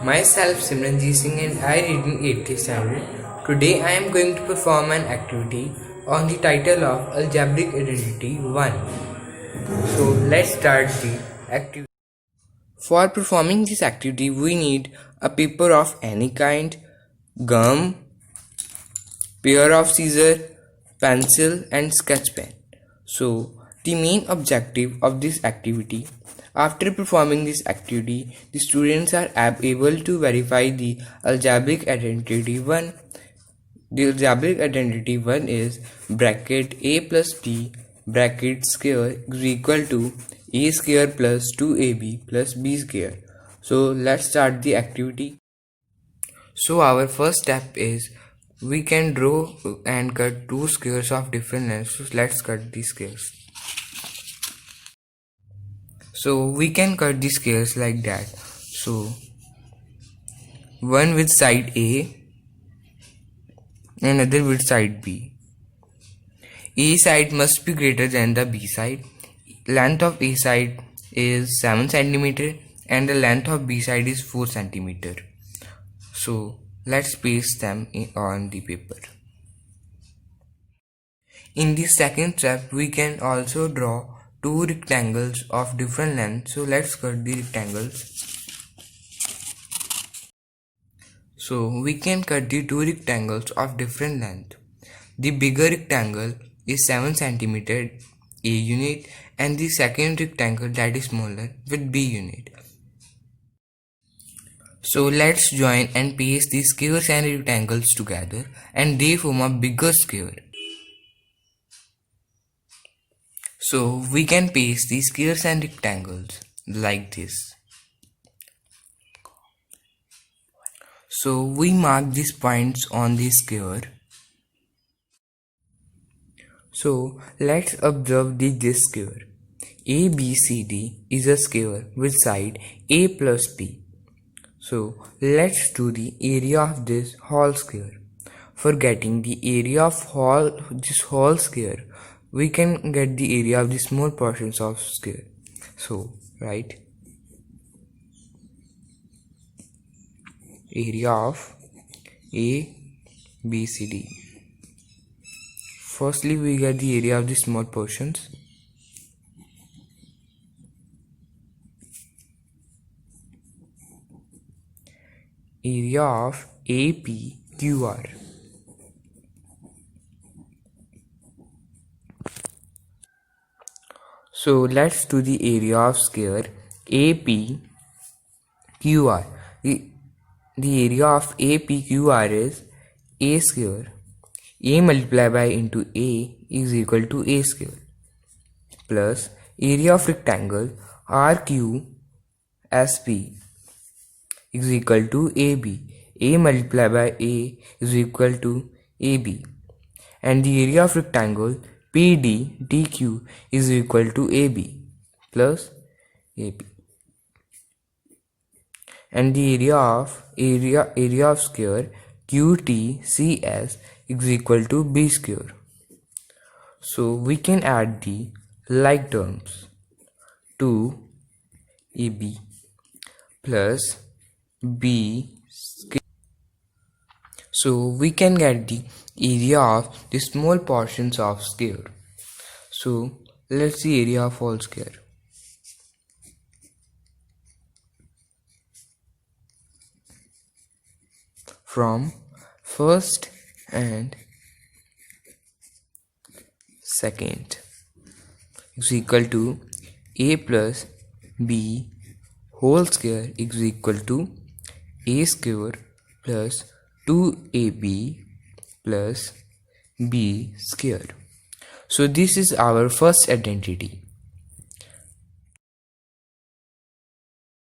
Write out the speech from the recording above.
Myself Simranjeet Singh and I read in 8th standard. Today I am going to perform an activity on the title of Algebraic Identity 1. So let's start the activity. For performing this activity we need a paper of any kind, gum, pair of scissors, pencil and sketch pen. So the main objective of this activity, after performing this activity, the students are able to verify the algebraic identity 1. The algebraic identity 1 is bracket a plus b bracket square is equal to a square plus 2ab plus b square. So let's start the activity. So our first step is we can draw and cut two squares of different lengths. So let's cut these squares. So we can cut the squares like that. So one with side A and another with side B. A side must be greater than the B side. Length of A side is 7 cm and the length of B side is 4 cm. So let's paste them on the paper. In the second step we can also draw two rectangles of different length. So let's cut the rectangles. So we can cut the two rectangles of different length. The bigger rectangle is 7 cm A unit and the second rectangle that is smaller with B unit. So let's join and paste the squares and rectangles together and they form a bigger square. So we can paste the squares and rectangles like this. So we mark these points on the square. So let's observe this square. ABCD is a square with side A plus B. So let's do the area of this whole square. For getting the area of this whole square, we can get the area of the small portions of square. So right, area of ABCD. Firstly we get the area of the small portions. Area of APQR. So let's do the area of square APQR. The area of APQR is A square. A multiplied by into A is equal to A square plus area of rectangle RQSP is equal to AB. A multiplied by A is equal to AB and the area of rectangle PDDQ is equal to AB plus AB and the area of square QTCS is equal to B square. So we can add the like terms. 2AB plus B square. So we can get the area of the small portions of square. So let's see area of whole square. From first and second is equal to A plus B whole square is equal to A square plus 2AB plus B square. So this is our first identity.